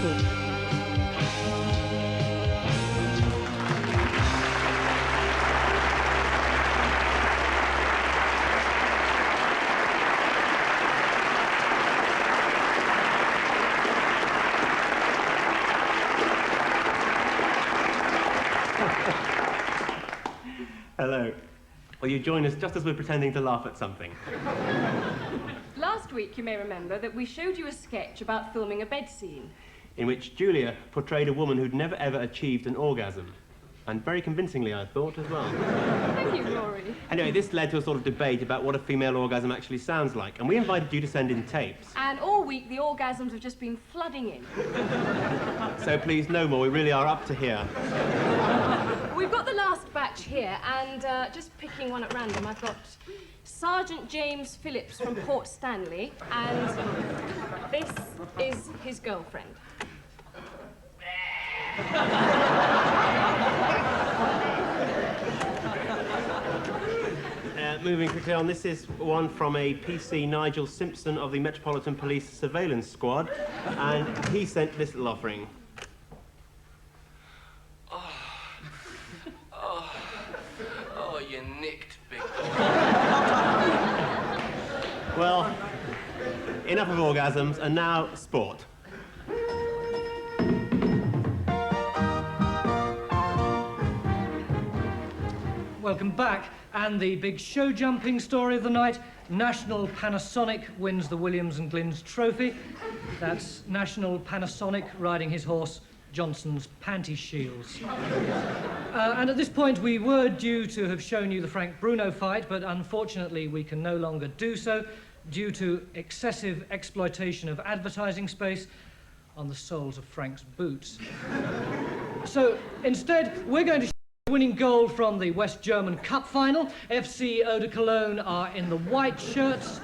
football. Hello. Well, you join us just as we're pretending to laugh at something. Last week, you may remember that we showed you a sketch about filming a bed scene. In which Julia portrayed a woman who'd never ever achieved an orgasm. And very convincingly, I thought, as well. Thank you, Rory. Anyway, this led to a sort of debate about what a female orgasm actually sounds like, and we invited you to send in tapes. And all week, the orgasms have just been flooding in. So please, no more. We really are up to here. We've got the last batch here, and just picking one at random, I've got Sergeant James Phillips from Port Stanley, and this is his girlfriend. Moving quickly on, this is one from a PC Nigel Simpson of the Metropolitan Police Surveillance Squad, and he sent this little offering. Oh, you nicked, big boy. Well, enough of orgasms, and now sport. Welcome back. And the big show-jumping story of the night, National Panasonic wins the Williams and Glyn's trophy. That's National Panasonic riding his horse, Johnson's Panty Shields. And at this point, we were due to have shown you the Frank Bruno fight, but unfortunately, we can no longer do so due to excessive exploitation of advertising space on the soles of Frank's boots. So instead, we're going to winning goal from the West German Cup final. FC Eau de Cologne are in the white shirts,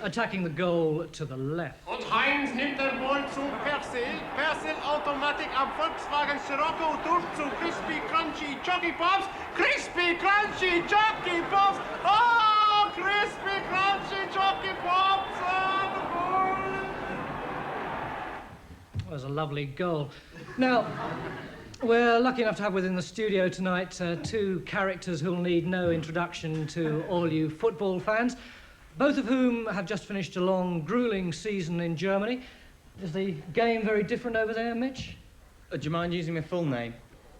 attacking the goal to the left. Und Heinz nimmt den Ball zu Persil. Persil Automatik am Volkswagen Scirocco durch zu Crispy Crunchy Jockey Pops. Crispy Crunchy Jockey Pops. Oh, Crispy Crunchy Jockey Pops. Oh, the goal. That was a lovely goal. Now, we're lucky enough to have within the studio tonight two characters who'll need no introduction to all you football fans, both of whom have just finished a long, gruelling season in Germany. Is the game very different over there, Mitch? Do you mind using my full name?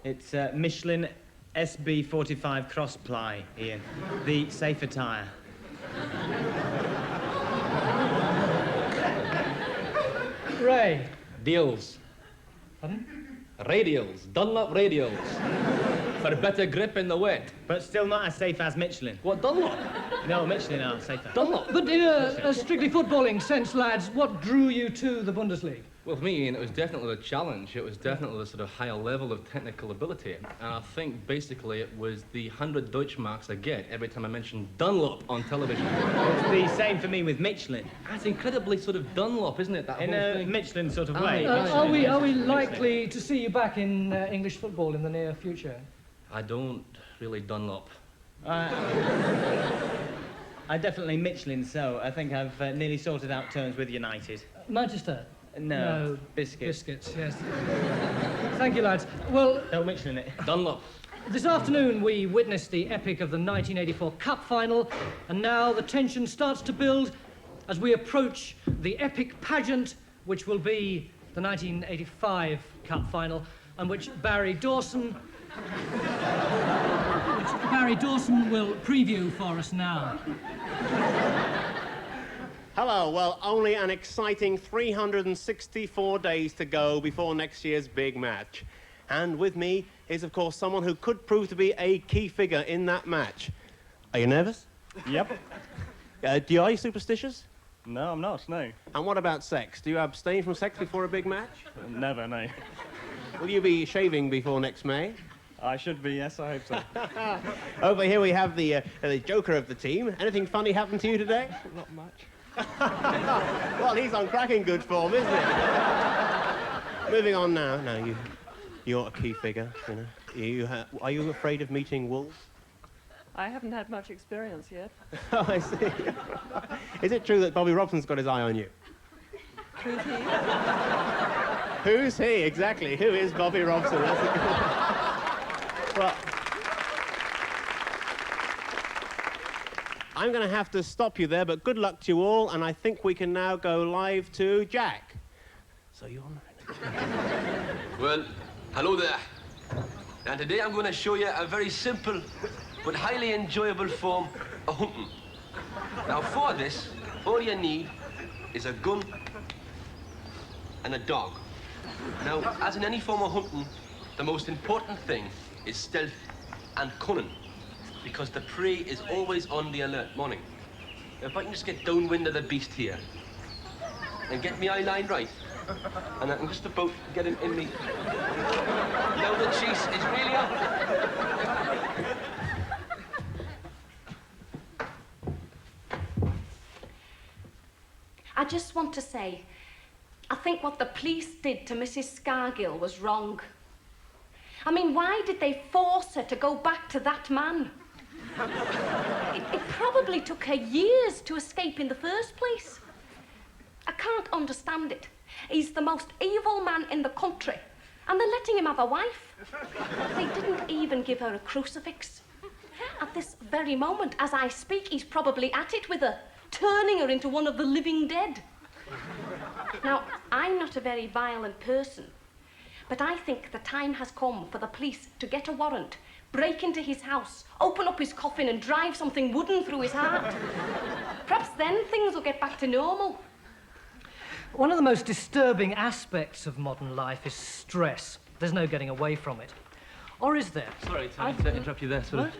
It's Michelin SB45 Crossply, Ian. The safer tyre. Ray. Deals. Pardon? Radials. Dunlop radials. For better grip in the wet. But still not as safe as Michelin. What, Dunlop? No, Michelin are safer. Dunlop? But in a strictly footballing sense, lads, what drew you to the Bundesliga? Well, for me, Ian, it was definitely the challenge. It was definitely the sort of higher level of technical ability. And I think, basically, it was the 100 Deutschmarks I get every time I mention Dunlop on television. It's the same for me with Michelin. That's incredibly sort of Dunlop, isn't it, that In whole a thing? Michelin sort of way. Are we likely to see you back in English football in the near future? I don't really Dunlop. I definitely Michelin, so I think I've nearly sorted out terms with United. Manchester? No, biscuits. Biscuits, yes. Thank you, lads. Well, No Michelin it. Dunlop. this afternoon we witnessed the epic of the 1984 Cup final, and now the tension starts to build as we approach the epic pageant which will be the 1985 Cup final, and which Barry Dawson will preview for us now. Hello, well, only an exciting 364 days to go before next year's big match. And with me is, of course, someone who could prove to be a key figure in that match. Are you nervous? Yep. Are you superstitious? No, I'm not, no. And what about sex? Do you abstain from sex before a big match? Never, no. Will you be shaving before next May? I should be, yes, I hope so. Over here we have the joker of the team. Anything funny happened to you today? Not much. Well, he's on cracking good form, isn't he? Moving on now. No, you're a key figure, you know. Are you afraid of meeting wolves? I haven't had much experience yet. Oh, I see. Is it true that Bobby Robson's got his eye on you? Truth he? Who's he, exactly? Who is Bobby Robson? That's a good one. Well, I'm going to have to stop you there, but good luck to you all, and I think we can now go live to Jack. So you're on. Well, hello there. And today I'm going to show you a very simple but highly enjoyable form of hunting. Now for this, all you need is a gun and a dog. Now, as in any form of hunting, the most important thing is stealth and cunning, because the prey is always on the alert. Morning. Now, if I can just get downwind of the beast here and get me eye line right, and I can just about get him in me. Now the chase is really up. I just want to say, I think what the police did to Mrs. Scargill was wrong. I mean, why did they force her to go back to that man? It probably took her years to escape in the first place. I can't understand it. He's the most evil man in the country, and they're letting him have a wife. They didn't even give her a crucifix. At this very moment, as I speak, he's probably at it with her, turning her into one of the living dead. Now, I'm not a very violent person, but I think the time has come for the police to get a warrant, break into his house, open up his coffin and drive something wooden through his heart. Perhaps then things will get back to normal. One of the most disturbing aspects of modern life is stress. There's no getting away from it. Or is there? Sorry, Tony, to interrupt you there, sort of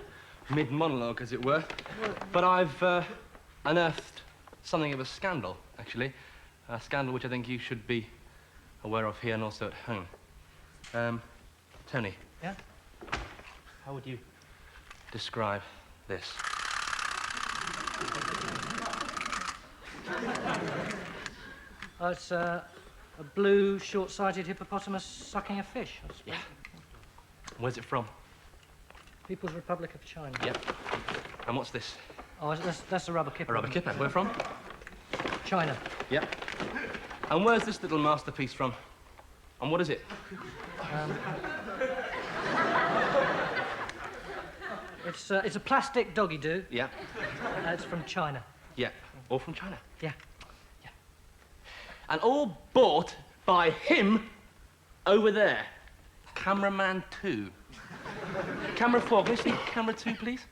mid-monologue, as it were. But I've unearthed something of a scandal, actually. A scandal which I think you should be aware of here and also at home. Tony. Yeah? How would you describe this? Oh, it's a blue, short-sighted hippopotamus sucking a fish, I suppose. Yeah. Where's it from? People's Republic of China. Yep. And what's this? Oh, that's a rubber kipper. A rubber kipper. Where from? China. Yep. And where's this little masterpiece from? And what is it? It's a plastic doggy-doo. Yeah. It's from China. Yeah. All from China. Yeah. And all bought by him over there. Cameraman 2. Camera 4. Can you see camera 2, please?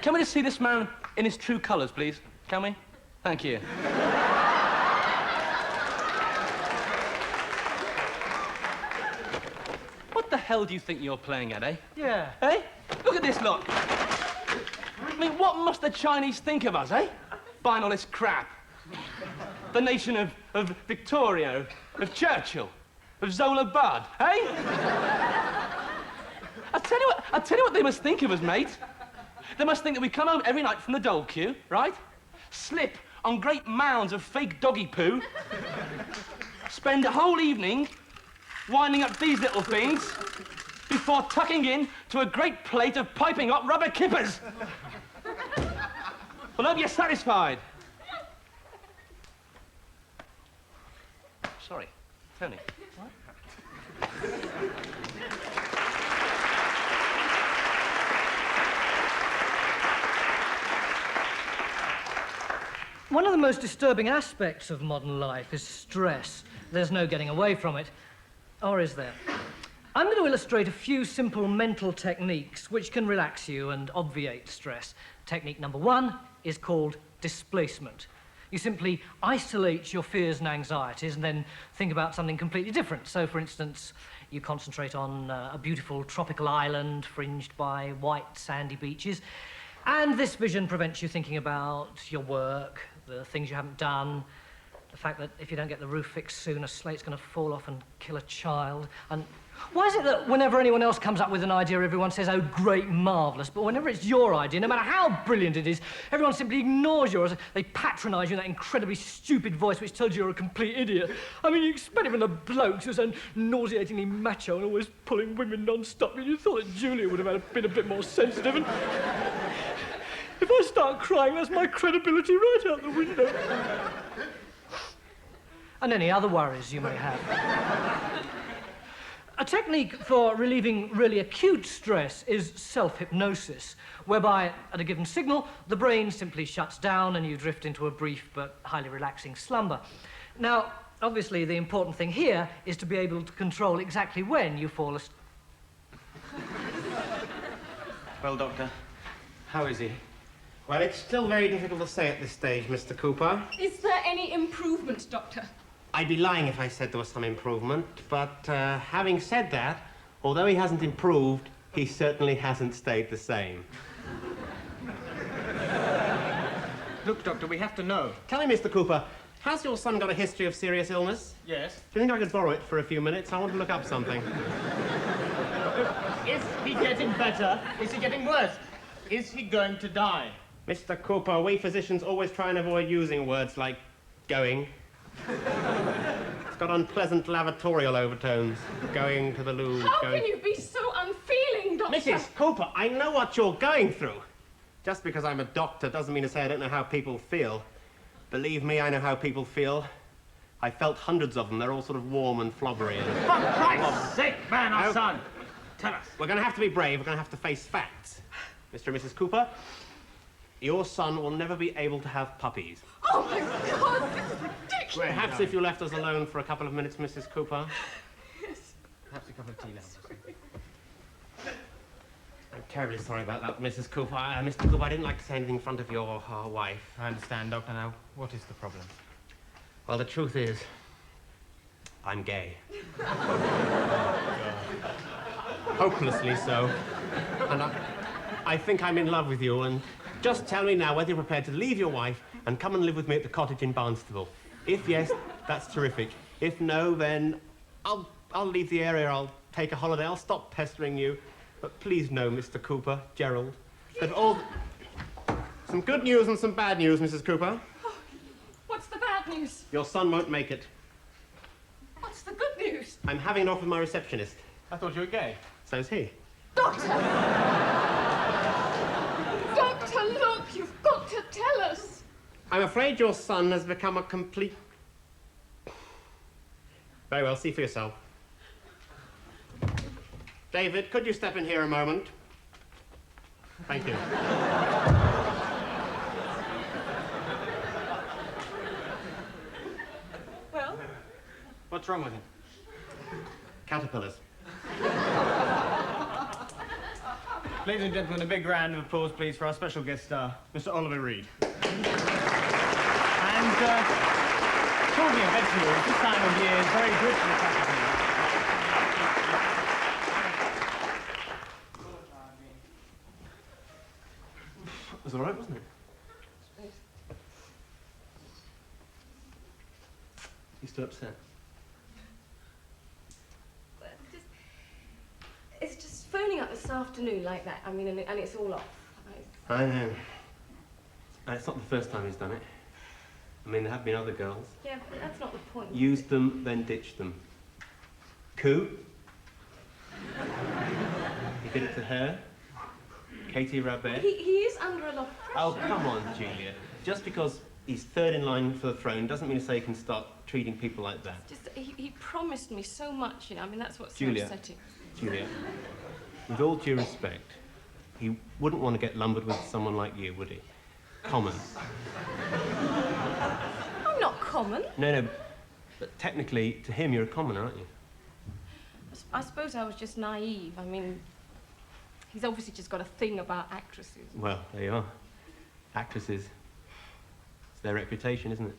Can we just see this man in his true colours, please? Can we? Thank you. What the hell do you think you're playing at, eh? Yeah. Eh? Look at this lot. I mean, what must the Chinese think of us, eh? Buying all this crap. The nation of Victoria, of Churchill, of Zola Budd, eh? I'll tell you what they must think of us, mate. They must think that we come home every night from the dole queue, right? Slip on great mounds of fake doggy poo, spend a whole evening winding up these little things before tucking in to a great plate of piping hot rubber kippers. Well, hope you're satisfied. Sorry, Tony. What? One of the most disturbing aspects of modern life is stress. There's no getting away from it. Or is there? I'm going to illustrate a few simple mental techniques which can relax you and obviate stress. Technique number 1 is called displacement. You simply isolate your fears and anxieties and then think about something completely different. So, for instance, you concentrate on a beautiful tropical island fringed by white sandy beaches, and this vision prevents you thinking about your work, the things you haven't done, the fact that if you don't get the roof fixed soon, a slate's going to fall off and kill a child. And why is it that whenever anyone else comes up with an idea, everyone says, oh, great, marvellous, but whenever it's your idea, no matter how brilliant it is, everyone simply ignores yours. They patronise you in that incredibly stupid voice which tells you you're a complete idiot. I mean, you expect it from the blokes who sound nauseatingly macho and always pulling women non-stop, and you thought that Julia would have been a bit more sensitive, and if I start crying, that's my credibility right out the window. and any other worries you may have. A technique for relieving really acute stress is self-hypnosis, whereby, at a given signal, the brain simply shuts down and you drift into a brief but highly relaxing slumber. Now, obviously, the important thing here is to be able to control exactly when you fall asleep. Well, Doctor, how is he? Well, it's still very difficult to say at this stage, Mr. Cooper. Is there any improvement, Doctor? I'd be lying if I said there was some improvement, but having said that, although he hasn't improved, he certainly hasn't stayed the same. Look, Doctor, we have to know. Tell me, Mr. Cooper, has your son got a history of serious illness? Yes. Do you think I could borrow it for a few minutes? I want to look up something. Is he getting better? Is he getting worse? Is he going to die? Mr. Cooper, we physicians always try and avoid using words like going. It's got unpleasant lavatorial overtones. Going to the loo. How can you be so unfeeling, Doctor? Mrs. Cooper, I know what you're going through. Just because I'm a doctor doesn't mean to say I don't know how people feel. Believe me, I know how people feel. I felt hundreds of them. They're all sort of warm and flobbery. And... For Christ's sake, man or son, tell us. We're going to have to be brave. We're going to have to face facts. Mr. and Mrs. Cooper, your son will never be able to have puppies. Oh, my God, this is ridiculous. Perhaps if you left us alone for a couple of minutes, Mrs. Cooper. Yes. Perhaps a cup of tea now. I'm terribly sorry about that, Mrs. Cooper. Mr. Cooper, I didn't like to say anything in front of your wife. I understand, Doctor. Now, what is the problem? Well, the truth is, I'm gay. Hopelessly so. And I think I'm in love with you, and just tell me now whether you're prepared to leave your wife and come and live with me at the cottage in Barnstable. If yes, that's terrific. If no, then I'll leave the area, I'll take a holiday, I'll stop pestering you. But please no, Mr. Cooper, Gerald. There's all... Some good news and some bad news, Mrs. Cooper. Oh, what's the bad news? Your son won't make it. What's the good news? I'm having it off with my receptionist. I thought you were gay. So's he. Doctor! Doctor, look, you've got to tell us. I'm afraid your son has become a complete... Very well, see for yourself. David, could you step in here a moment? Thank you. Well? What's wrong with him? Caterpillars. Ladies and gentlemen, a big round of applause, please, for our special guest star, Mr. Oliver Reed. And, talking of vegetables, this time of year is very good for the caterpillar. It was all right, wasn't it? You still upset? It's just phoning up this afternoon like that. I mean, and it's all off. I know. And it's not the first time he's done it. I mean, there have been other girls. Yeah, but that's not the point. Used them, then ditched them. Coup. He did it to her. Katie Rabet. He is under a lot of pressure. Oh, come on, Julia. Just because he's third in line for the throne doesn't mean to say he can start treating people like that. Just, he promised me so much, you know. I mean, that's what's so Julia. upsetting. Julia, with all due respect, he wouldn't want to get lumbered with someone like you, would he? Common. I'm not common. No, but technically, to him, you're a commoner, aren't you? I suppose I was just naive. I mean, he's obviously just got a thing about actresses. Well, there you are. Actresses. It's their reputation, isn't it?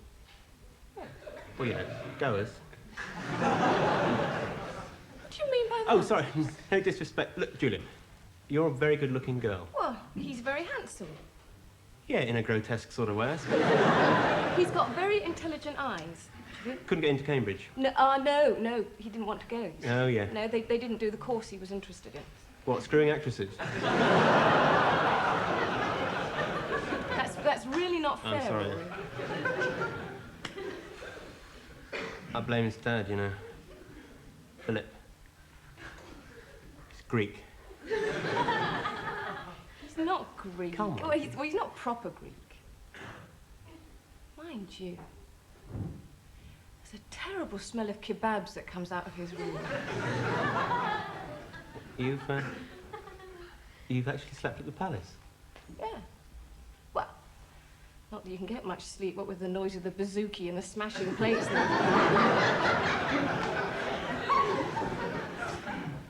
Yeah. Well, yeah, goers. What do you mean by that? Oh, sorry. No disrespect. Look, Julia, you're a very good-looking girl. Well, he's very handsome. Yeah, in a grotesque sort of way, I suppose. He's got very intelligent eyes. Couldn't get into Cambridge. No, no, he didn't want to go. Oh, yeah. No, they didn't do the course he was interested in. What, screwing actresses? That's really not fair. I'm sorry. Rory. I blame his dad, you know. Philip. He's Greek. He's not Greek. Come on. Well, he's not proper Greek. Mind you, there's a horrible smell of kebabs that comes out of his room. You've actually slept at the palace? Yeah. Well, not that you can get much sleep, what with the noise of the bouzouki and the smashing plates.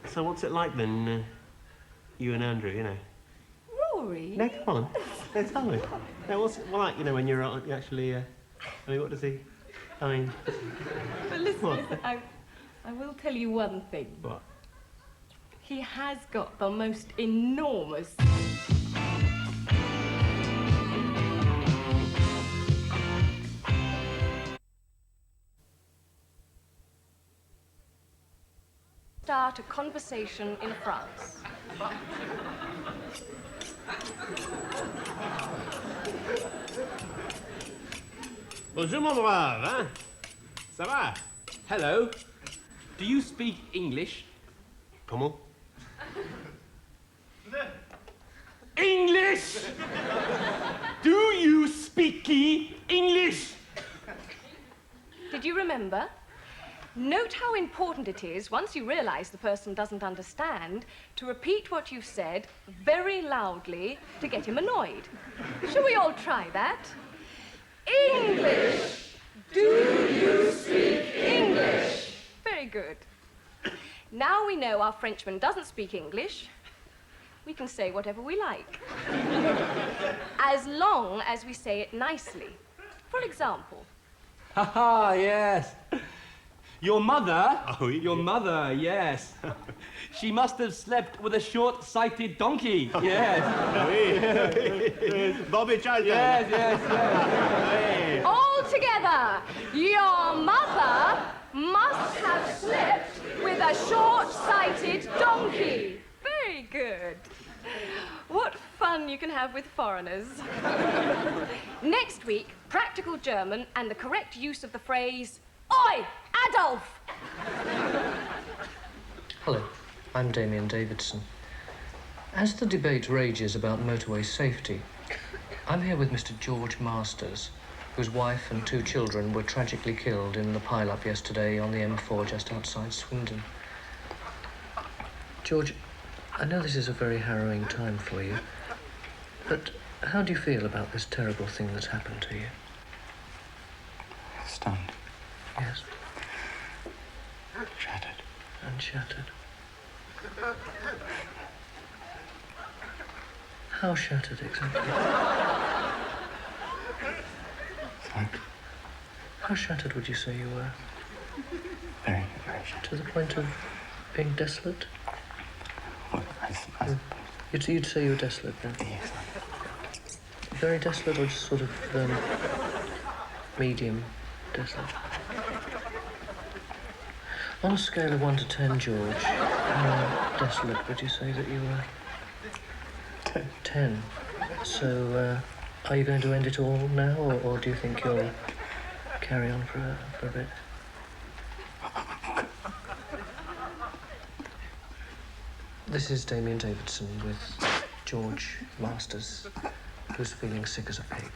So what's it like then, you and Andrew, you know? Rory? No, come on. No, tell me. No, what's it like, you know, when you're actually, I mean, what does he... I mean... But listen, I will tell you one thing. What? He has got the most enormous... start a conversation in France. Bonjour, mon brave, hein? Ça va? Hello. Do you speak English? Comment? English! Do you speak English? Did you remember? Note how important it is, once you realise the person doesn't understand, to repeat what you've said very loudly to get him annoyed. Shall we all try that? English! Do you speak English? Very good. Now we know our Frenchman doesn't speak English, we can say whatever we like. As long as we say it nicely. For example... Ha yes. Your mother, Oh, yeah. your mother, yes. She must have slept with a short-sighted donkey, yes. Bobby Charlton. Yes. All together, your mother must have slept with a short-sighted donkey. Very good. What fun you can have with foreigners. Next week, practical German and the correct use of the phrase, Oi, Adolf! Hello, I'm Damien Davidson. As the debate rages about motorway safety, I'm here with Mr. George Masters, whose wife and 2 children were tragically killed in the pile-up yesterday on the M4 just outside Swindon. George, I know this is a very harrowing time for you, but how do you feel about this terrible thing that's happened to you? Stunned. Yes. Shattered. And shattered. How shattered exactly? Sorry. How shattered would you say you were? Very, very shattered. To the point of being desolate? Well, I suppose. You'd say you were desolate then? Yes. Very desolate or just sort of medium desolate? On a scale of 1 to 10, George, how desolate would you say that you were? 10. So, are you going to end it all now, or do you think you'll carry on for a bit? This is Damien Davidson with George Masters, who's feeling sick as a pig.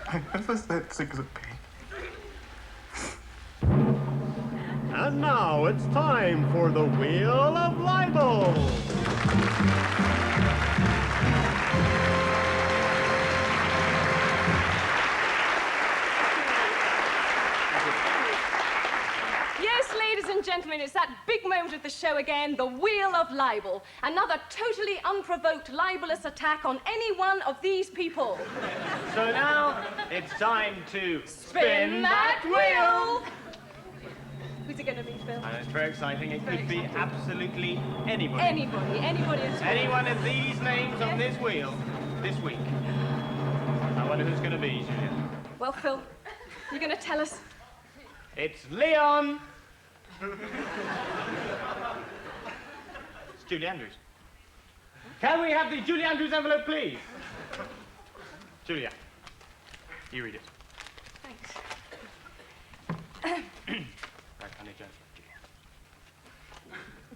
I never said sick as a pig. And now it's time for the Wheel of Libel. Yes, ladies and gentlemen, it's that big moment of the show again, the Wheel of Libel. Another totally unprovoked libelous attack on any one of these people. So now it's time to Spin that wheel! Who's it going to be, Phil? It's very exciting. It could be absolutely anybody. Anybody at all. Any one of these names on this wheel this week. I wonder who's going to be, Julia. Well, Phil, you're going to tell us? It's Leon. It's Julie Andrews. Can we have the Julie Andrews envelope, please? Julia, you read it. Thanks. Right, honey, Joe.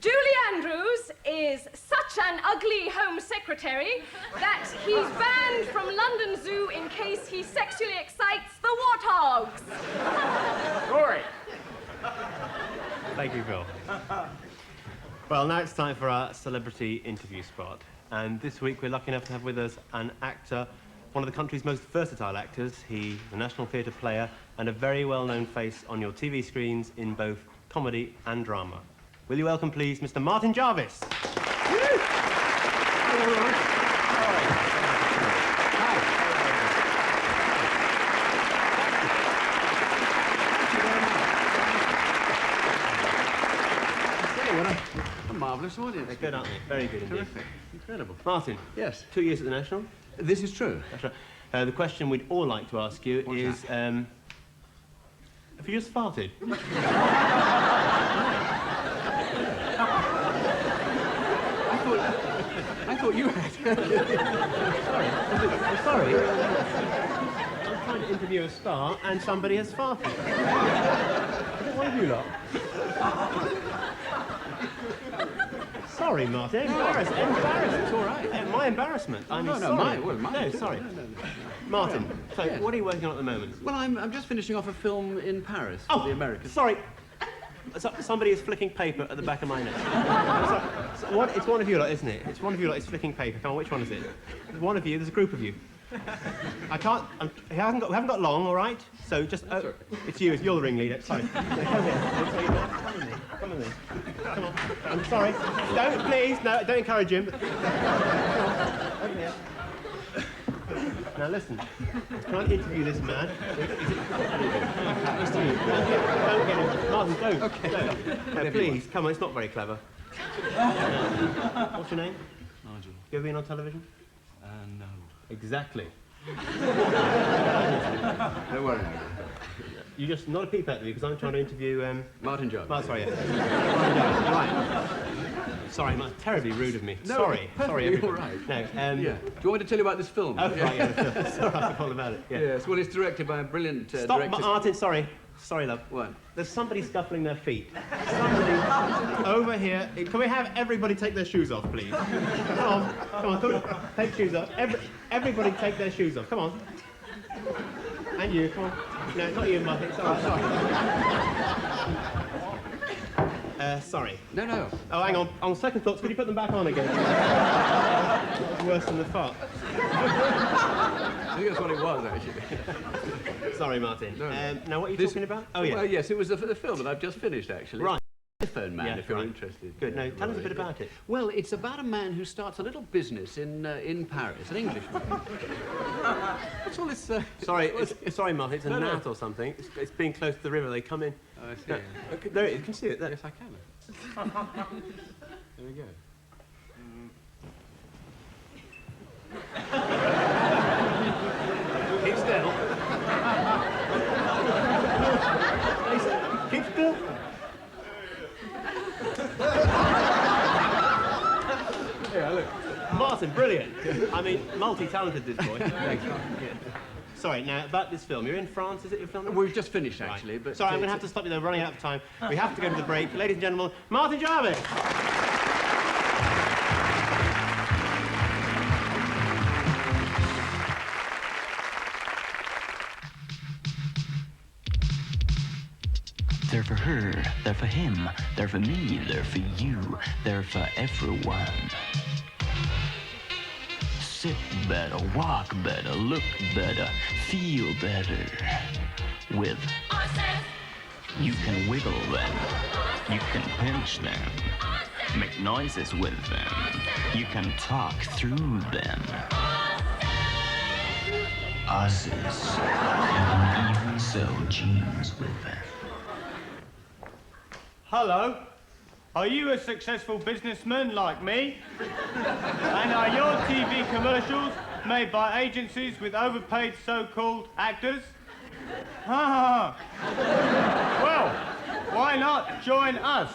Julie Andrews is such an ugly Home Secretary that he's banned from London Zoo in case he sexually excites the warthogs. Thank you, Phil. Well, now it's time for our celebrity interview spot. And this week we're lucky enough to have with us an actor, one of the country's most versatile actors. He's a National Theatre player and a very well-known face on your TV screens in both comedy and drama. Will you welcome, please, Mr. Martin Jarvis? A marvellous audience. They're good, aren't they? Very good indeed. Terrific. Incredible. Martin. Yes. 2 years at the National. This is true. That's right. The question we'd all like to ask you is, have you just farted? I thought you had. Sorry. I'm trying to interview a star and somebody has farted. I don't want you lot. Sorry, Martin. Embarrassed. It's all right. My embarrassment. I'm sorry. Mine. No, sorry. Martin, so Yes. what are you working on at the moment? Well, I'm just finishing off a film in Paris for the Americans. Sorry. Somebody is flicking paper at the back of my neck. It's one of you lot, isn't it? It's one of you lot is flicking paper. Come on, which one is it? One of you, there's a group of you. I can't, we haven't got long, all right? So just, it's you, you're the ringleader. Sorry. Come here. Come with me. Come on. I'm sorry. Don't, please, no, don't encourage him. Come on. Over here. Now listen, can I interview this man? Don't get him. Martin, don't. Okay. Don't. No, please, come on, it's not very clever. What's your name? Nigel. You ever been on television? No. Exactly. Don't worry. You just not a peep at me because I'm trying to interview Martin Jarvis. Oh, sorry. Right. Sorry, that's terribly rude of me. No, sorry, everybody. all right. No, Yeah. Do you want me to tell you about this film? Oh, right, yeah. Sorry, I forgot all about it. Yeah. Yes. Well, it's directed by a brilliant Stop, director. Martin. Sorry, love. What? There's somebody scuffling their feet. Somebody over here. Can we have everybody take their shoes off, please? Come on. Take shoes off. Everybody take their shoes off. Come on. And you, come on. No, not you, Martin. Sorry. Sorry. No. Oh, hang on. On second thoughts, could you put them back on again? That's worse than the fart. I think that's what it was, actually. Sorry, Martin. No. Now, what are you talking about? Oh, yeah. Well, yes, it was the film that I've just finished, actually. Right. Phone man, Yeah, if you're right. interested. Good. No, tell us a bit about it. Well, it's about a man who starts a little business in Paris, an Englishman. What's all this? Sorry, sorry, Martin. It's a gnat or something. It's being close to the river. They come in. Oh, I see. No, there it is. You can see it there. Yes, I can. There we go. Keep still. Keep still. Yeah, look. Martin, brilliant. I mean, multi-talented, this boy. Thanks. Yeah. Sorry, now, about this film. You're in France, is it, you're filming? We've just finished, actually, right. but... Sorry, I'm going to have to stop you there. We're running out of time. We have to go to the break. Ladies and gentlemen, Martin Jarvis! They're for her, they're for him, they're for me, they're for you, they're for everyone. Sit better, walk better, look better, feel better. With you can wiggle them, you can pinch them, make noises with them, you can talk through them. Oz's, and even sell jeans with them. Hello. Are you a successful businessman like me? And are your TV commercials made by agencies with overpaid so-called actors? Ha ha. Well, why not join us,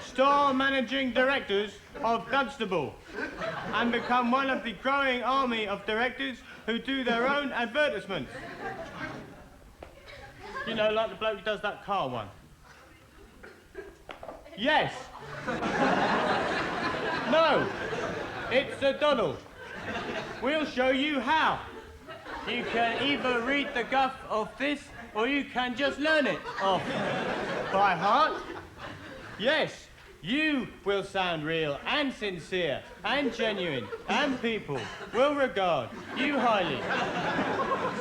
store managing directors of Dunstable, and become one of the growing army of directors who do their own advertisements? You know, like the bloke who does that car one. Yes. No. It's a Donald. We'll show you how. You can either read the guff of this, or you can just learn it off by heart. Yes, you will sound real and sincere and genuine, and people will regard you highly.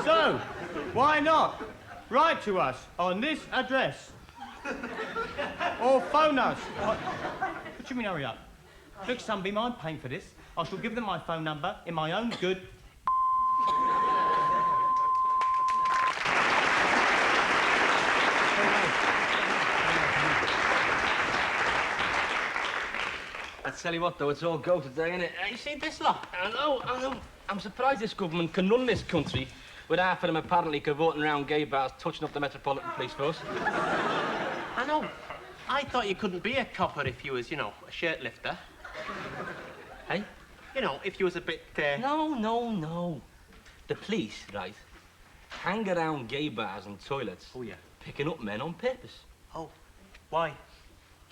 So, why not write to us on this address? Or phone us. What do you mean, hurry up? Look, Sunbeam, I'm paying for this. I shall give them my phone number in my own good... I tell you what, though, it's all go today, innit? You see this lot? I know. I'm surprised this government can run this country with half of them apparently cavorting around gay bars, touching up the Metropolitan Police Force. I know. I thought you couldn't be a copper if you was, you know, a shirt lifter. Hey? You know, if you was a bit, No. The police, right, hang around gay bars and toilets. Oh, yeah. Picking up men on purpose. Oh, why?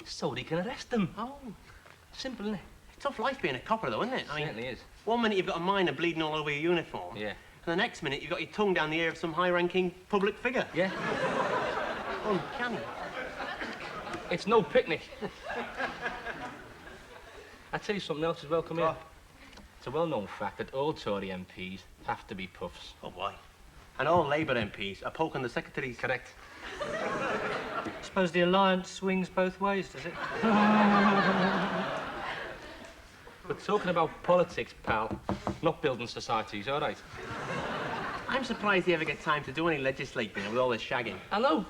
So they can arrest them. Oh. Simple, innit? Tough life being a copper, though, isn't it? I mean, certainly is. 1 minute you've got a miner bleeding all over your uniform. Yeah. And the next minute you've got your tongue down the ear of some high-ranking public figure. Yeah. Uncanny. It's no picnic. I'll tell you something else as well, come here. It's a well-known fact that all Tory MPs have to be puffs. Oh, why? And all Labour MPs are poking the secretaries. Correct. I suppose the alliance swings both ways, does it? We're talking about politics, pal, not building societies, all right? I'm surprised they ever get time to do any legislating with all this shagging. I know.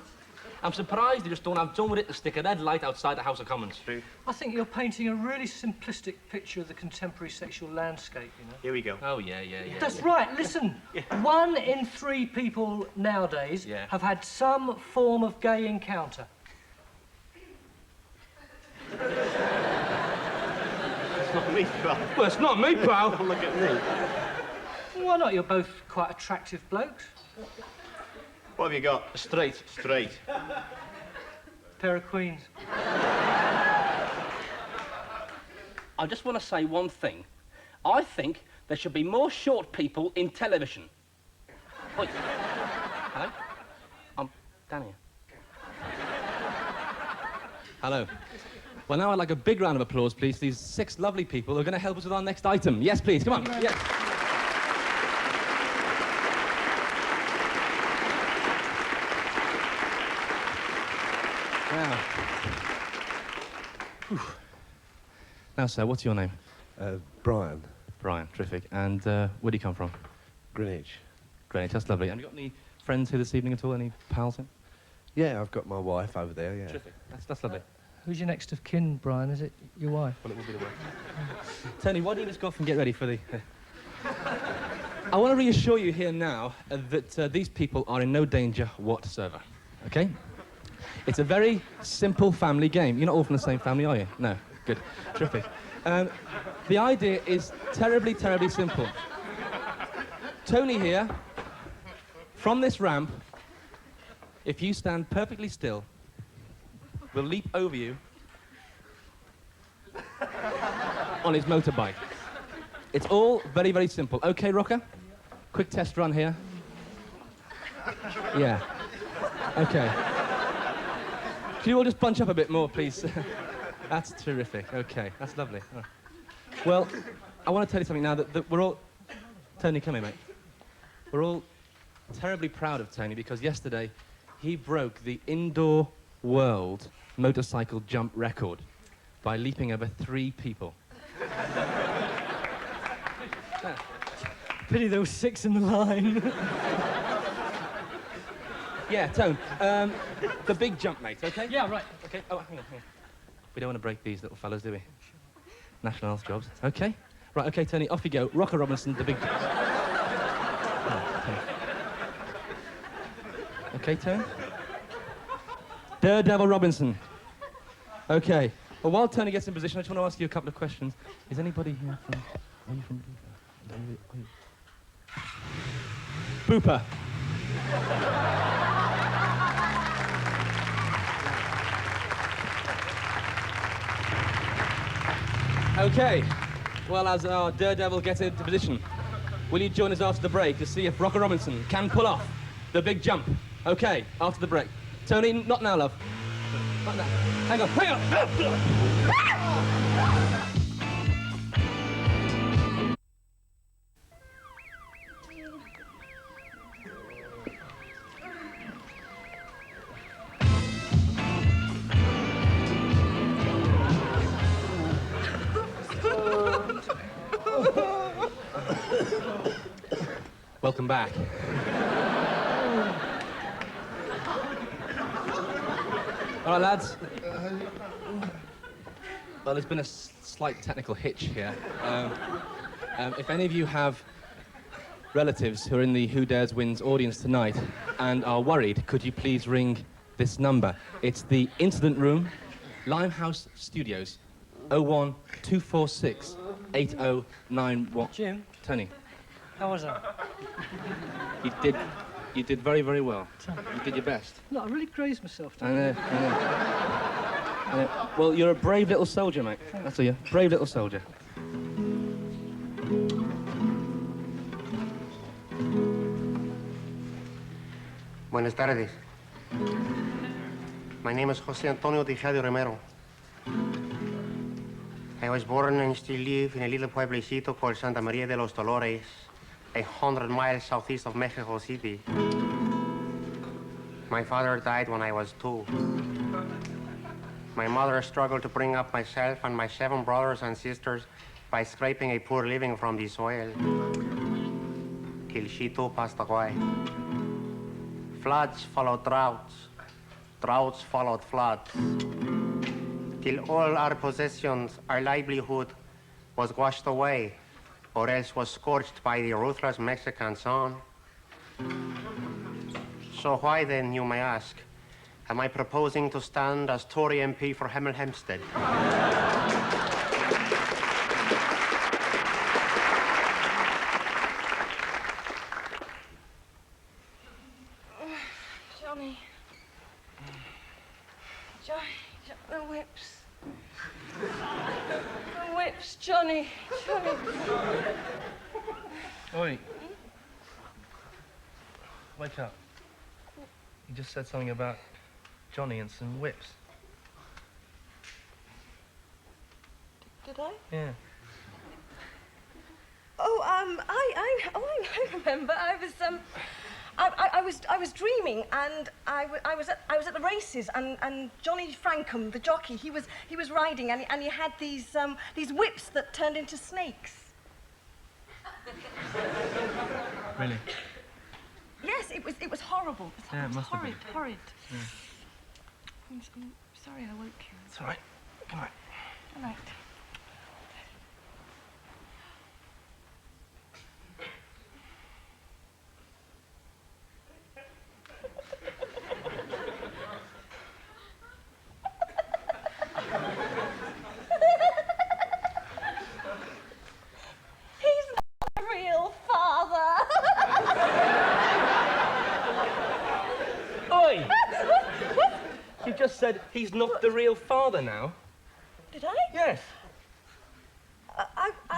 I'm surprised they just don't have done with it to stick a red light outside the House of Commons. True. I think you're painting a really simplistic picture of the contemporary sexual landscape, you know. Here we go. Oh, yeah. That's right, listen. 1 in 3 people nowadays have had some form of gay encounter. It's not me, pal. Well, it's not me, pal. Don't look at me. Why not? You're both quite attractive blokes. What have you got? Straight. Straight. Pair of queens. I just want to say one thing. I think there should be more short people in television. Oi. Hello? I'm down here. Hello. Well, now I'd like a big round of applause, please, for these 6 lovely people who are going to help us with our next item. Yes, please, come on. Yes. Now. Now, sir, what's your name? Brian. Brian, terrific. And where do you come from? Greenwich. Greenwich, that's lovely. Have you got any friends here this evening at all? Any pals here? Yeah, I've got my wife over there, yeah. Terrific. That's lovely. Who's your next of kin, Brian? Is it your wife? Well, it will be the wife. Tony, why don't you just go off and get ready for the... I want to reassure you here now that these people are in no danger whatsoever, OK? It's a very simple family game. You're not all from the same family, are you? No. Good. Terrific. The idea is terribly, terribly simple. Tony here, from this ramp, if you stand perfectly still, will leap over you on his motorbike. It's all very, very simple. OK, Rocker? Quick test run here. Yeah. OK. Can you all just bunch up a bit more, please? That's terrific. OK, that's lovely. Oh. Well, I want to tell you something now that we're all... Tony, come here, mate. We're all terribly proud of Tony because yesterday he broke the indoor world motorcycle jump record by leaping over 3 people. Pity there were 6 in the line. Yeah, Tone. The big jump, mate, OK? Yeah, right. OK. Oh, hang on. We don't want to break these little fellas, do we? National health jobs. OK? Right, OK, Tony, off you go. Rocker Robinson, the big jump. OK, Tone? Daredevil Robinson. OK. Well, while Tony gets in position, I just want to ask you a couple of questions. Is anybody here from... Are you from Booper? OK. Well, as our Daredevil gets into position, will you join us after the break to see if Rocker Robinson can pull off the big jump? OK, after the break. Tony, not now, love. Hang on, hang on! Welcome back. All right, lads. Well, there's been a slight technical hitch here. If any of you have relatives who are in the Who Dares Wins audience tonight and are worried, could you please ring this number? It's the Incident Room, Limehouse Studios, 01246 8091. Jim? Tony. How was that? You did very, very well. You did your best. Look, I really grazed myself. I know. Well, you're a brave little soldier, mate. That's all you. Brave little soldier. Buenas tardes. My name is Jose Antonio Tejada Romero. I was born and still live in a little pueblecito called Santa Maria de los Dolores, 100 miles southeast of Mexico City. My father died when I was 2. My mother struggled to bring up myself and my 7 brothers and sisters by scraping a poor living from the soil. Till she too passed away. Floods followed droughts. Droughts followed floods. Till all our possessions, our livelihood, was washed away, or else was scorched by the ruthless Mexican sun. So why then, you may ask, am I proposing to stand as Tory MP for Hemel Hempstead? Johnny. The whips. The whips, Johnny. Oi. Wake up. You just said something about Johnny and some whips. Did I? Yeah. Oh, I remember. I was dreaming, and I was at the races, and Johnny Frankham, the jockey, he was riding, and he had these whips that turned into snakes. Really? Yes, it was horrible. Yeah, it must have horrid, been. horrid. Yeah. I'm sorry I woke you. It's all right. Good night. Good night. You just said he's not the real father now. Did I? Yes.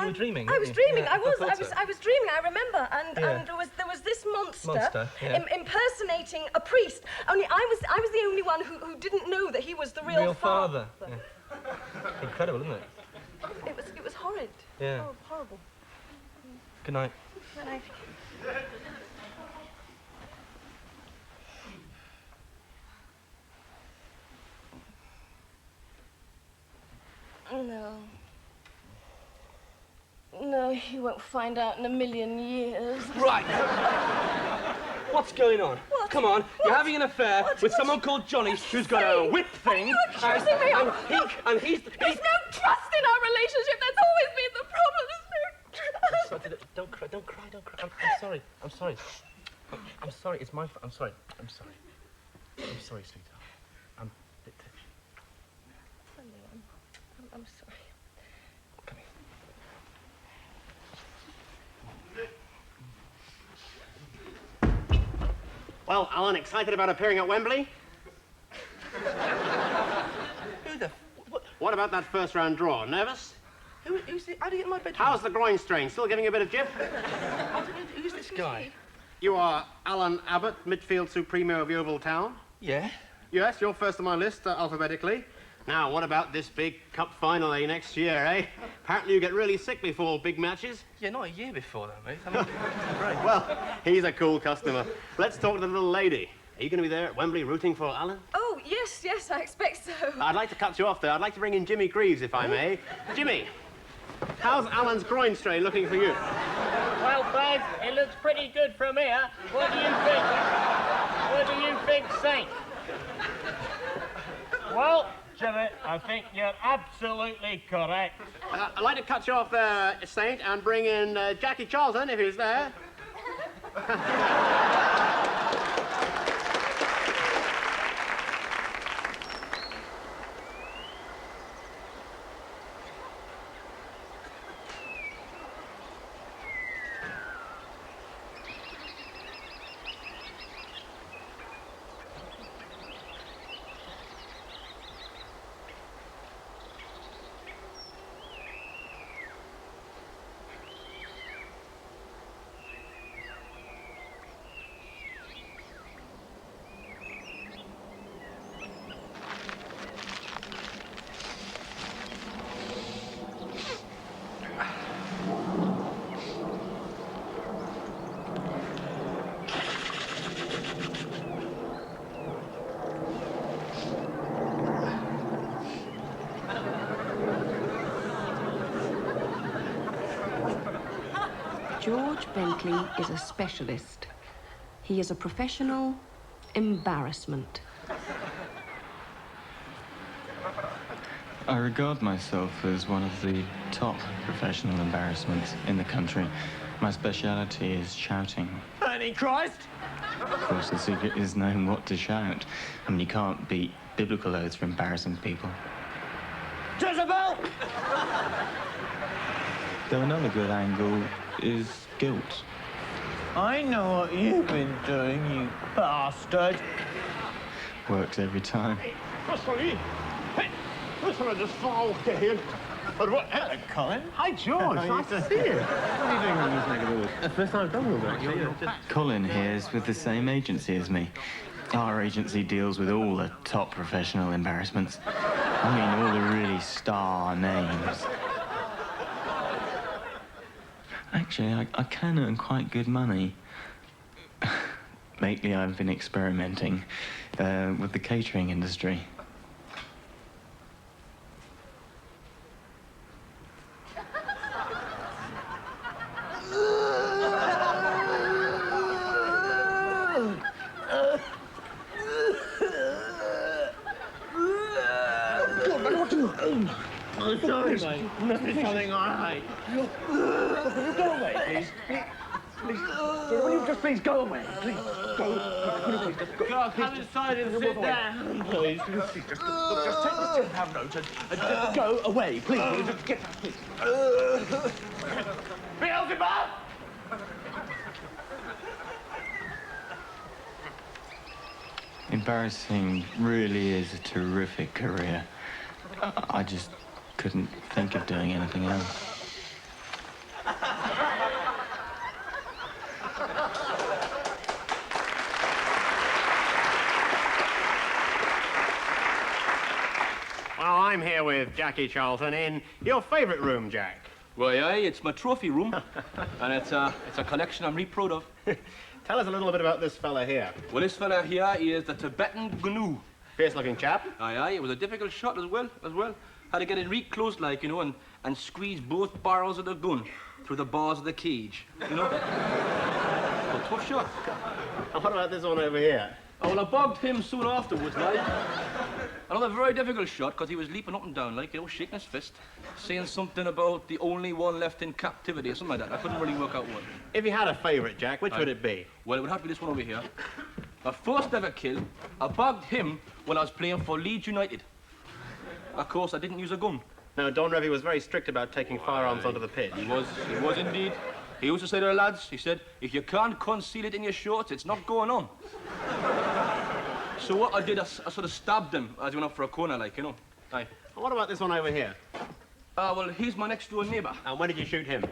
You were dreaming. I was weren't you? dreaming. Yeah, I was dreaming. I remember, and Yeah. there was this monster, yeah. impersonating a priest. Only I was the only one who didn't know that he was the real father. Yeah. Incredible, isn't it? It was horrid. Yeah. Horrible. Good night. Good night. No. No, he won't find out in a million years. Right. What's going on? What? Come on, What? you're having an affair What? with What? someone called Johnny who's got a whip thing. You're accusing me of... And he's... There's no trust in our relationship. That's always been the problem. There's no trust. Don't cry. I'm sorry. I'm sorry. It's my fault. I'm sorry, sweetheart. I'm a bit touchy. I'm sorry. Come here. Well, Alan, excited about appearing at Wembley? What about that first round draw? Nervous? Who's the... How do you get in my bedroom? How's the groin strain? Still giving you a bit of jip? Who's this guy? You are Alan Abbott, midfield supremo of Yeovil Town. Yeah. Yes, you're first on my list, alphabetically. Now, what about this big cup final next year, eh? Apparently you get really sick before big matches. Yeah, not a year before that, mate. I mean, right. Well, he's a cool customer. Let's talk to the little lady. Are you going to be there at Wembley rooting for Alan? Oh, yes, I expect so. I'd like to cut you off there. I'd like to bring in Jimmy Greaves, if I may. Jimmy, how's Alan's groin strain looking for you? Well, Buzz, it looks pretty good from here. What do you think? What do you think, Saint? Well, Jimmy, I think you're absolutely correct. I'd like to cut you off there, Saint, and bring in Jackie Charlton, if he's there. George Bentley is a specialist. He is a professional embarrassment. I regard myself as one of the top professional embarrassments in the country. My speciality is shouting. Honey Christ! Of course, the secret is knowing what to shout. I mean, you can't beat biblical oaths for embarrassing people. Jezebel! Though another good angle is guilt. I know what you've been doing, you bastard. Works every time. Listen, I just fall here. But what? Hello, Colin. Hi, George. Nice to see you. What are you doing in this neck of the woods? The first time I've done all that. Colin here is with the same agency as me. Our agency deals with all the top professional embarrassments. I mean, all the really star names. Actually, I can earn quite good money. Lately, I've been experimenting with the catering industry. I'm sorry, mate. Nothing's coming all right. Go away, please. Please. Will you just please go away? Please. Go. God, come inside and sit down. Please. Please, just take this to have notes and just go away, please. Just get out, please. Beelzebub! Embarrassing really is a terrific career. I just couldn't think of doing anything else. Well, I'm here with Jackie Charlton in your favourite room, Jack. Well, yeah, it's my trophy room, and it's a collection I'm really proud of. Tell us a little bit about this fella here. Well, this fella here is the Tibetan Gnu. Fierce-looking chap. Aye, it was a difficult shot as well. Had to get it real close, like, you know, and squeeze both barrels of the gun through the bars of the cage, you know? A tough shot. And what about this one over here? Oh, well, I bogged him soon afterwards, like. Another very difficult shot, because he was leaping up and down, like, you know, shaking his fist, saying something about the only one left in captivity or something like that. I couldn't really work out what. If you had a favourite, Jack, which would it be? Well, it would have to be this one over here. My first ever kill, I bogged him when I was playing for Leeds United. Of course, I didn't use a gun. No, Don Revie was very strict about taking firearms onto the pitch. He was indeed. He used to say to the lads, he said, if you can't conceal it in your shorts, it's not going on. So what I did, I sort of stabbed him as he went up for a corner, like, you know. Aye. And what about this one over here? Well, he's my next door neighbour. And when did you shoot him?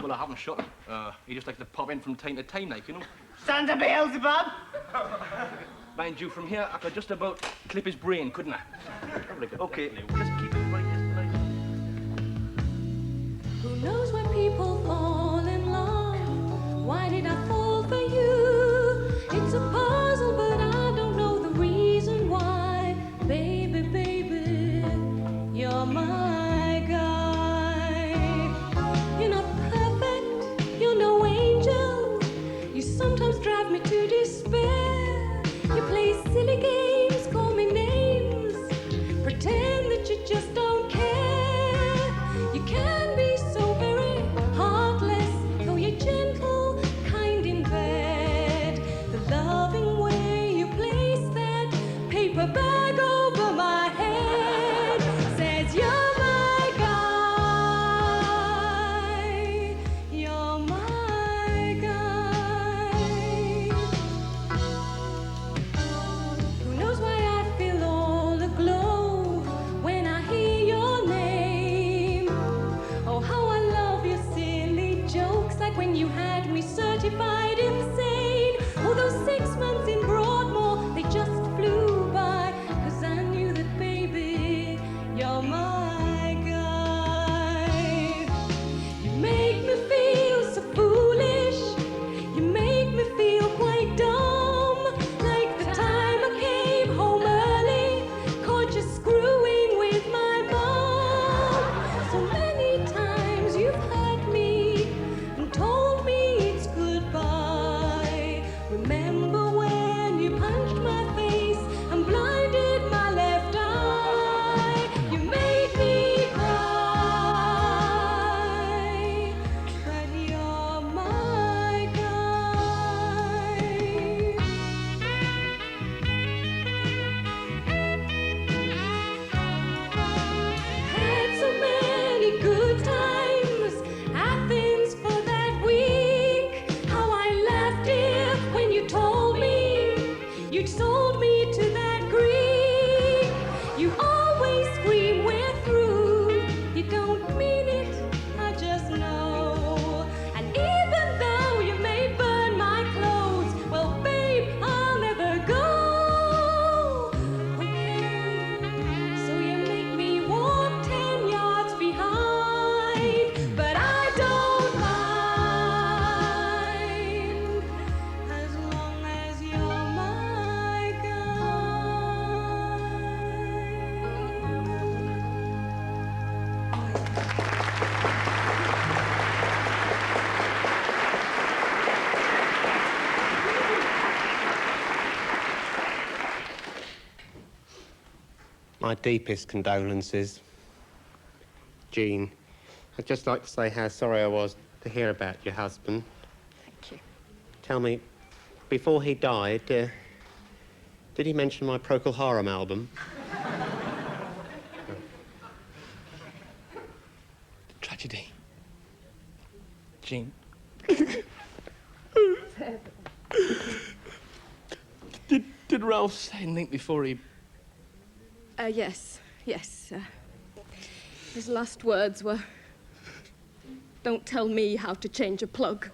Well, I haven't shot him. He just likes to pop in from time to time, like, you know. Sons of Beelzebub! Mind you, from here, I could just about clip his brain, couldn't I? Okay, just keep it right this place. Who knows when people fall in love? Why did I fall for you? It's a puzzle, but I don't know the reason why. Baby, baby, you're my guy. You're not perfect, you're no angel. You sometimes drive me to despair. You play silly games, call me names, pretend that you just don't care. You can be so very heartless, though you're gentle, kind in bed. The loving way you place that paper bag over my head says you're my guy, you're my guy. Who knows why I feel all aglow when I hear your name? Oh, how I love your silly jokes, like when you had me certified insane. Oh, those 6 months in Broadmoor, they just flew by, 'cause I knew that, baby, you're my guy. You make me feel so foolish, you make me feel quite dumb, like the time I came home early, caught you screwing with my mom. So many times you've hurt me and told me it's goodbye. Remember when you punched my face and blinded my left eye? You made me cry, but you're my guy. Had so many good times, Athens for that week. How I laughed, dear, when you told me you'd sold me to that Greek. You always scream, we're through. You don't mean it, I just know. And even though you may burn my clothes, well, babe, I'll never go. Okay, so you make me walk 10 yards behind, but I don't mind, as long as you're my My deepest condolences, Jean. I'd just like to say how sorry I was to hear about your husband. Thank you. Tell me, before he died, did he mention my Procol Harum album? Tragedy. Jean. Did Ralph say anything before he... Yes. His last words were, "Don't tell me how to change a plug."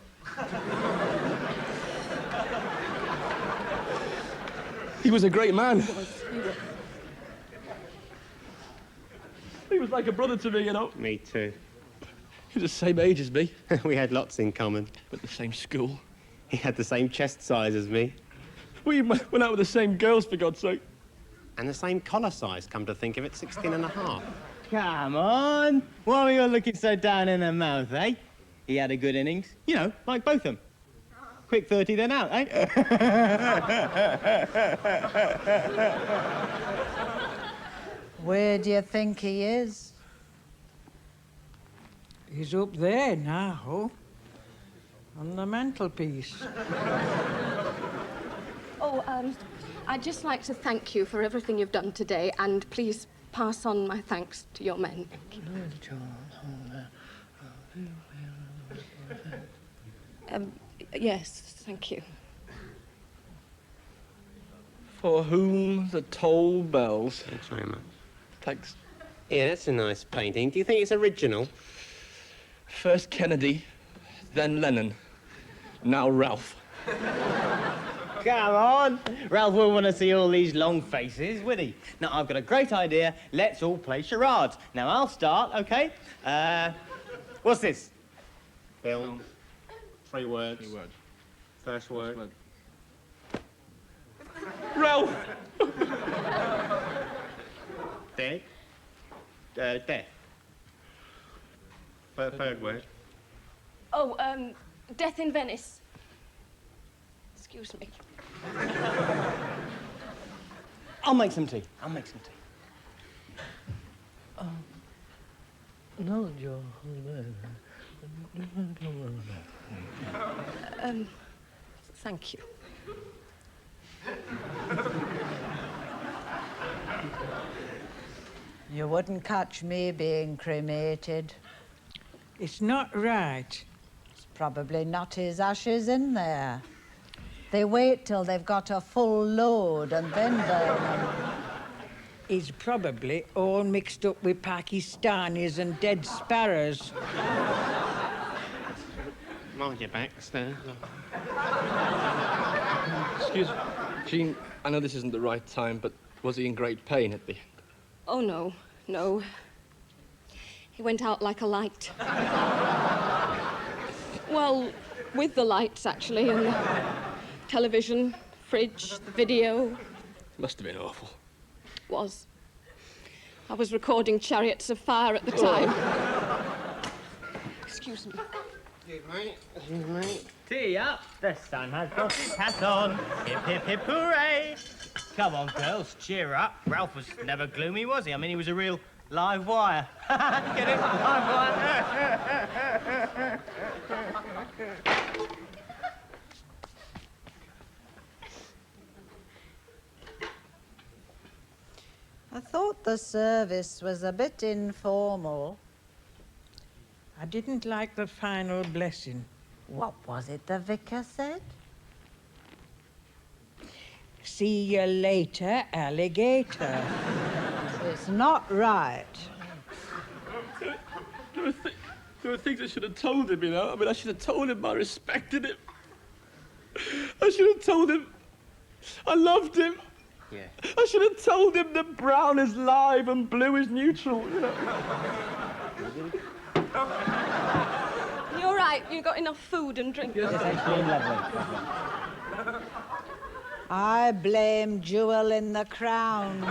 He was a great man. He was like a brother to me, you know. Me too. He was the same age as me. We had lots in common. Went to the same school. He had the same chest size as me. We went out with the same girls, for God's sake. And the same collar size, come to think of it, 16.5. Come on. Why were you all looking so down in the mouth, eh? He had a good innings. You know, like both of them. Quick 30 then out, eh? Where do you think he is? He's up there now, on the mantelpiece. Oh, I'd just like to thank you for everything you've done today, and please pass on my thanks to your men. Yes, thank you. For whom the toll bells. Thanks very much. Thanks. Yeah, that's a nice painting. Do you think it's original? First Kennedy, then Lennon, now Ralph. Come on. Ralph will want to see all these long faces, will he? Now, I've got a great idea. Let's all play charades. Now, I'll start, OK? What's this? Film. 3 words. 3 words. First word. Ralph! Dead. Death. Third word. Oh, Death in Venice. Excuse me. I'll make some tea. Now that you're... Thank you. You wouldn't catch me being cremated. It's not right. It's probably not his ashes in there. They wait till they've got a full load and then burn them. He's probably all mixed up with Pakistanis and dead sparrows. Mind your back, sir. Excuse me, Jean, I know this isn't the right time, but was he in great pain at the end? Oh, no, no. He went out like a light. Well, with the lights, actually, and the television, fridge, the video. Must have been awful. Was. I was recording Chariots of Fire at the time. Excuse me. Excuse me. Tea up. The sun has got his hat on. Hip, hip, hip, hooray. Come on, girls, cheer up. Ralph was never gloomy, was he? I mean, he was a real live wire. Get it? Live wire. I thought the service was a bit informal. I didn't like the final blessing. What was it the vicar said? See you later, alligator. It's not right. There were things I should have told him, you know? I mean, I should have told him I respected him. I should have told him I loved him. Yeah. I should have told him that brown is live and blue is neutral, you know? You're right, you got enough food and drink. Yes, it's been lovely. I blame Jewel in the Crown.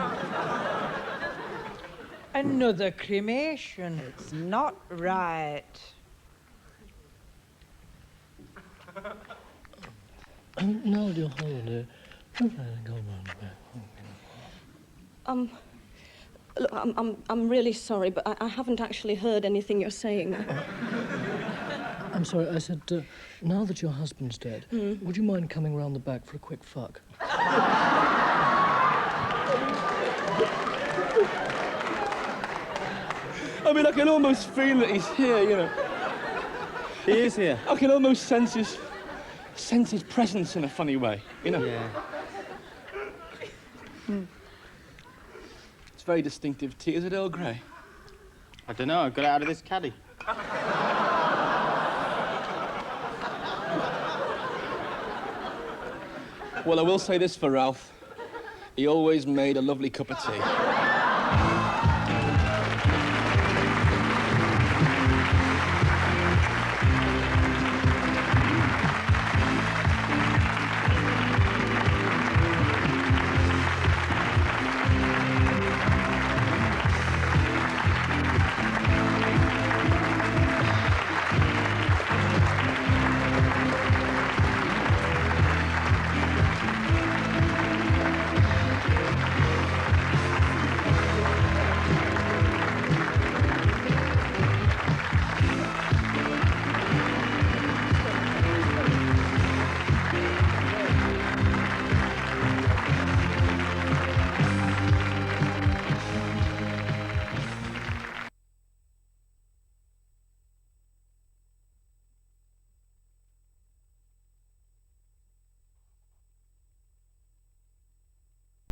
Another cremation. It's not right. Now your holiday. Look, I'm really sorry, but I haven't actually heard anything you're saying. I'm sorry, I said, now that your husband's dead, would you mind coming round the back for a quick fuck? I mean, I can almost feel that he's here, you know. He is here. I can almost sense his presence in a funny way, you know. Yeah. It's very distinctive tea. Is it Earl Grey? I don't know. I got it out of this caddy. Well, I will say this for Ralph. He always made a lovely cup of tea.